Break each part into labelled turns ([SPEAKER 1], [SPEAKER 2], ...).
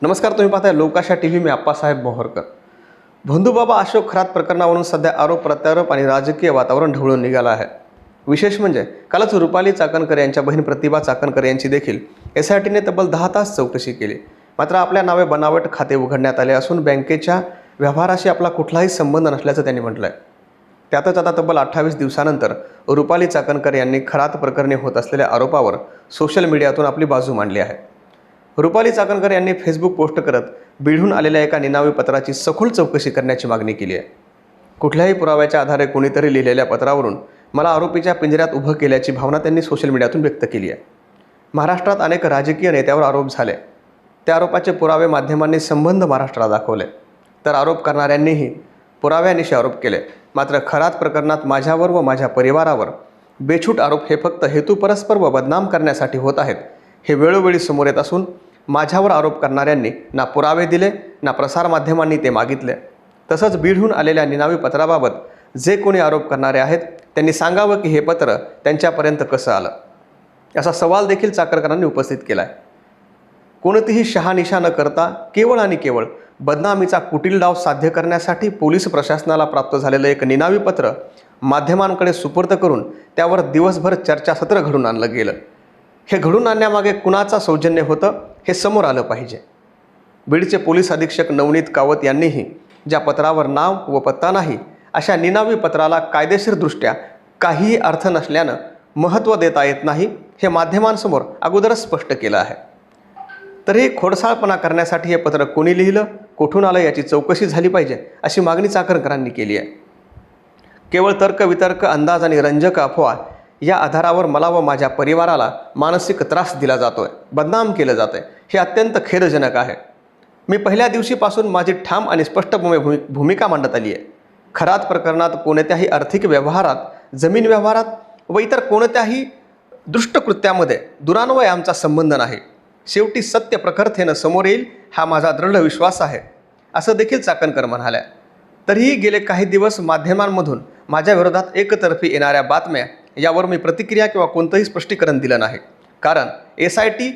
[SPEAKER 1] नमस्कार, तुम्ही पाहताय लोकाशा टीव्ही. मी आप्पासाहेब मोहरकर. बंधुबाबा अशोक खरात प्रकरणावरून सध्या आरोप प्रत्यारोप आणि राजकीय वातावरण ढवळून निघालं आहे. विशेष म्हणजे कालच रुपाली चाकणकर यांच्या बहीण प्रतिभा चाकणकर यांची देखील SITने तब्बल 10 तास चौकशी केली. मात्र आपल्या नावे बनावट खाते उघडण्यात आले असून बँकेच्या व्यवहाराशी आपला कुठलाही संबंध नसल्याचं त्यांनी म्हटलं आहे. त्यातच आता तब्बल 28 दिवसानंतर रुपाली चाकणकर यांनी खरात प्रकरणी होत असलेल्या आरोपावर सोशल मीडियातून आपली बाजू मांडली आहे. रुपाली चाकणकर यांनी फेसबुक पोस्ट करत बीडहून आलेल्या एका निनावी पत्राची सखोल चौकशी करण्याची मागणी केली आहे. कुठल्याही पुराव्याच्या आधारे कोणीतरी लिहिलेल्या पत्रावरून मला आरोपीच्या पिंजऱ्यात उभं केल्याची भावना त्यांनी सोशल मीडियातून व्यक्त केली आहे. महाराष्ट्रात अनेक राजकीय नेत्यावर आरोप झाले. त्या आरोपाचे पुरावे माध्यमांनी संबंध महाराष्ट्राला दाखवले, तर आरोप करणाऱ्यांनीही पुराव्यानिशी आरोप केले. मात्र खरात प्रकरणात माझ्यावर व माझ्या परिवारावर बेछूट आरोप हे फक्त हेतू परस्पर व बदनाम करण्यासाठी होत आहेत हे वेळोवेळी समोर येत असून माझ्यावर आरोप करणाऱ्यांनी ना पुरावे दिले ना प्रसारमाध्यमांनी ते मागितले. तसंच बीडहून आलेल्या निनावी पत्राबाबत जे कोणी आरोप करणारे आहेत त्यांनी सांगावं की हे पत्र त्यांच्यापर्यंत कसं आलं, असा सवाल देखील चाकणकरांनी उपस्थित केला आहे. कोणतीही शहानिशा न करता केवळ आणि केवळ बदनामीचा कुटील डाव साध्य करण्यासाठी पोलीस प्रशासनाला प्राप्त झालेलं एक निनावी पत्र माध्यमांकडे सुपूर्द करून त्यावर दिवसभर चर्चासत्र घडून आणलं गेलं. हे घडून आणण्यामागे कुणाचा सौजन्य होतं हे समोर आलं पाहिजे. बीडचे पोलीस अधीक्षक नवनीत कावत यांनीही ज्या पत्रावर नाव व पत्ता नाही अशा निनावी पत्राला कायदेशीरदृष्ट्या काहीही अर्थ नसल्यानं महत्त्व देता येत नाही हे माध्यमांसमोर अगोदरच स्पष्ट केलं आहे. तरीही खोडसाळपणा करण्यासाठी हे पत्र कोणी लिहिलं, कुठून आलं याची चौकशी झाली पाहिजे अशी मागणी चाकणकरांनी केली आहे. केवळ तर्कवितर्क, अंदाज आणि रंजक अफवा या आधारावर मला व माझ्या परिवाराला मानसिक त्रास दिला जातोय, बदनाम केलं जातंय, हे अत्यंत खेदजनक आहे. मी पहिल्या दिवशीपासून माझी ठाम आणि स्पष्ट भूमिका मांडत आली आहे. खरात प्रकरणात कोणत्याही आर्थिक व्यवहारात, जमीन व्यवहारात व इतर कोणत्याही दुष्टकृत्यामध्ये दुरान्वय आमचा संबंध नाही. शेवटी सत्य प्रखरतेनं समोर येईल हा माझा दृढ विश्वास आहे, असं देखील चाकणकर म्हणाल्या. तरीही गेले काही दिवस माध्यमांमधून माझ्या विरोधात एकतर्फी येणाऱ्या बातम्या यावर मी प्रतिक्रिया किंवा कोणतंही स्पष्टीकरण दिलं नाही. कारण SIT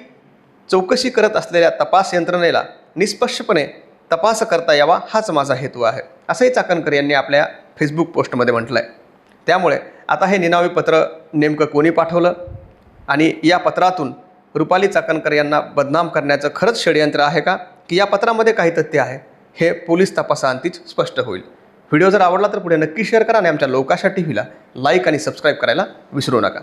[SPEAKER 1] चौकशी करत असलेल्या तपास यंत्रणेला निष्पक्षपणे तपास करता यावा हाच माझा हेतू आहे, असंही चाकणकर यांनी आपल्या फेसबुक पोस्टमध्ये म्हटलं आहे. त्यामुळे आता हे निनावी पत्र नेमकं कोणी पाठवलं आणि या पत्रातून रुपाली चाकणकर यांना बदनाम करण्याचं खरंच षडयंत्र आहे का, की या पत्रामध्ये काही तथ्य आहे, हे पोलीस तपासाअंतीच स्पष्ट होईल. व्हिडिओ जर आवडला तर पुढे नक्की शेअर करा आणि आमच्या लोकाशा टीव्हीला लाईक आणि सबस्क्राईब करायला विसरू नका.